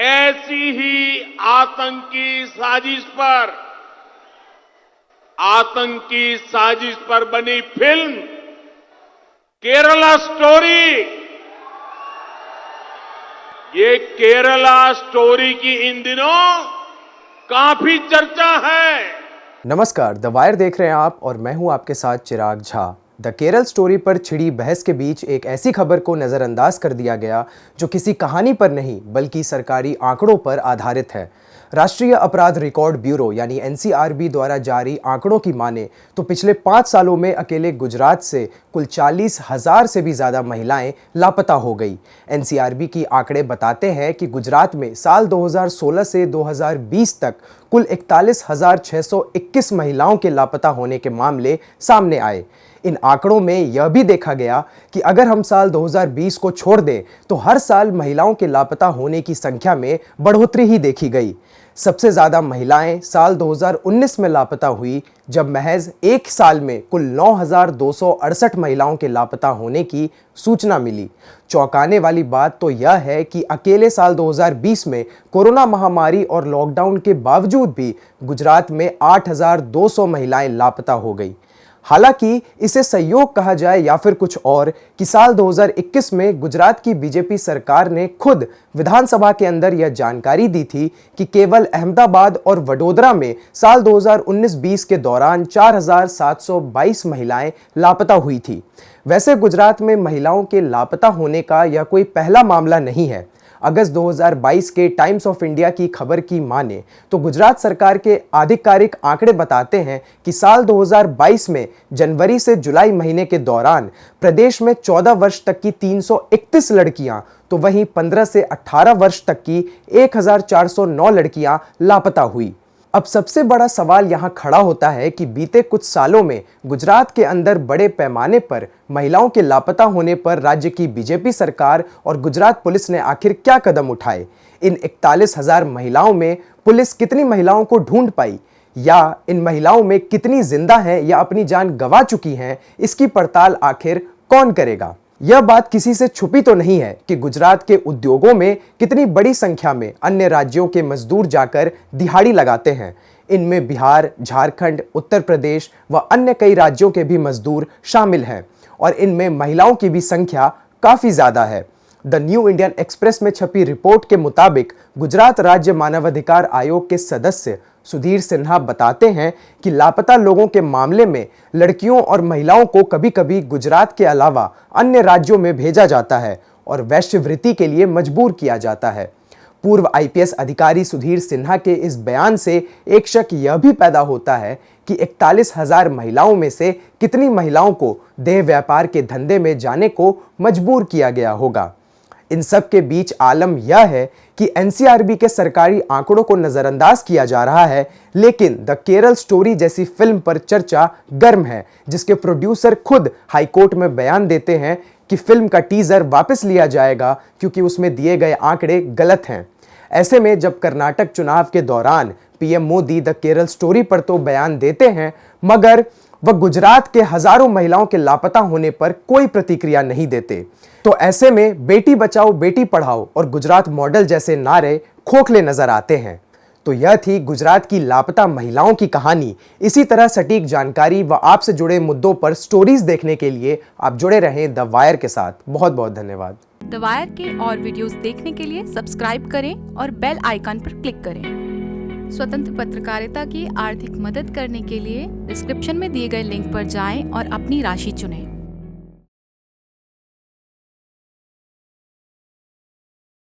ऐसी ही आतंकी साजिश पर बनी फिल्म केरला स्टोरी, ये केरला स्टोरी की इन दिनों काफी चर्चा है। नमस्कार, द वायर देख रहे हैं आप और मैं हूं आपके साथ चिराग झा। द केरल स्टोरी पर छिड़ी बहस के बीच एक ऐसी खबर को नज़रअंदाज कर दिया गया जो किसी कहानी पर नहीं बल्कि सरकारी आंकड़ों पर आधारित है। राष्ट्रीय अपराध रिकॉर्ड ब्यूरो यानी एनसीआरबी द्वारा जारी आंकड़ों की माने तो पिछले 5 सालों में अकेले गुजरात से कुल 40,000 से भी ज़्यादा महिलाएं लापता हो गई। एनसीआरबी की आंकड़े बताते हैं कि गुजरात में साल 2016 से 2020 तक कुल 41,621 महिलाओं के लापता होने के मामले सामने आए। इन आंकड़ों में यह भी देखा गया कि अगर हम साल 2020 को छोड़ दें तो हर साल महिलाओं के लापता होने की संख्या में बढ़ोतरी ही देखी गई। सबसे ज़्यादा महिलाएं साल 2019 में लापता हुई, जब महज एक साल में कुल 9,268 महिलाओं के लापता होने की सूचना मिली। चौंकाने वाली बात तो यह है कि अकेले साल 2020 में कोरोना महामारी और लॉकडाउन के बावजूद भी गुजरात में 8,200 महिलाएं लापता हो गई। हालांकि इसे संयोग कहा जाए या फिर कुछ और कि साल 2021 में गुजरात की बीजेपी सरकार ने खुद विधानसभा के अंदर यह जानकारी दी थी कि केवल अहमदाबाद और वडोदरा में साल 2019-20 के दौरान 4,722 महिलाएं लापता हुई थी। वैसे गुजरात में महिलाओं के लापता होने का यह कोई पहला मामला नहीं है। अगस्त 2022 के टाइम्स ऑफ इंडिया की खबर की माने तो गुजरात सरकार के आधिकारिक आंकड़े बताते हैं कि साल 2022 में जनवरी से जुलाई महीने के दौरान प्रदेश में 14 वर्ष तक की 331 लड़कियां तो वहीं 15 से 18 वर्ष तक की 1,409 लड़कियां लापता हुई। अब सबसे बड़ा सवाल यहां खड़ा होता है कि बीते कुछ सालों में गुजरात के अंदर बड़े पैमाने पर महिलाओं के लापता होने पर राज्य की बीजेपी सरकार और गुजरात पुलिस ने आखिर क्या कदम उठाए। इन 41,000 महिलाओं में पुलिस कितनी महिलाओं को ढूंढ पाई, या इन महिलाओं में कितनी जिंदा हैं या अपनी जान गंवा चुकी हैं, इसकी पड़ताल आखिर कौन करेगा। यह बात किसी से छुपी तो नहीं है कि गुजरात के उद्योगों में कितनी बड़ी संख्या में अन्य राज्यों के मजदूर जाकर दिहाड़ी लगाते हैं। इनमें बिहार, झारखंड, उत्तर प्रदेश व अन्य कई राज्यों के भी मजदूर शामिल हैं और इनमें महिलाओं की भी संख्या काफ़ी ज़्यादा है। द न्यू इंडियन एक्सप्रेस में छपी रिपोर्ट के मुताबिक गुजरात राज्य मानवाधिकार आयोग के सदस्य सुधीर सिन्हा बताते हैं कि लापता लोगों के मामले में लड़कियों और महिलाओं को कभी-कभी गुजरात के अलावा अन्य राज्यों में भेजा जाता है और वैश्यवृत्ति के लिए मजबूर किया जाता है। पूर्व आईपीएस अधिकारी सुधीर सिन्हा के इस बयान से एक शक यह भी पैदा होता है कि 41,000 महिलाओं में से कितनी महिलाओं को देह व्यापार के धंधे में जाने को मजबूर किया गया होगा। इन सब के बीच आलम यह है कि एनसीआरबी के सरकारी आंकड़ों को नजरअंदाज किया जा रहा है, लेकिन द केरल स्टोरी जैसी फिल्म पर चर्चा गर्म है, जिसके प्रोड्यूसर खुद हाईकोर्ट में बयान देते हैं कि फिल्म का टीजर वापस लिया जाएगा क्योंकि उसमें दिए गए आंकड़े गलत हैं। ऐसे में जब कर्नाटक चुनाव के दौरान PM Modi the Kerala story पर तो बयान देते हैं, मगर वह गुजरात के हजारों महिलाओं के लापता होने पर कोई प्रतिक्रिया नहीं देते। तो ऐसे में बेटी बचाओ बेटी पढ़ाओ और गुजरात मॉडल जैसे नारे खोखले नजर आते हैं। तो यह थी गुजरात की लापता महिलाओं की कहानी। इसी तरह सटीक जानकारी व आपसे जुड़े मुद्दों पर स्टोरीज देखने के लिए आप जुड़े रहें द वायर के साथ। बहुत बहुत धन्यवाद। द वायर के और वीडियोस देखने के लिए सब्सक्राइब करें और बेल आइकन पर क्लिक करें। स्वतंत्र पत्रकारिता की आर्थिक मदद करने के लिए डिस्क्रिप्शन में दिए गए लिंक पर जाएं और अपनी राशि चुनें।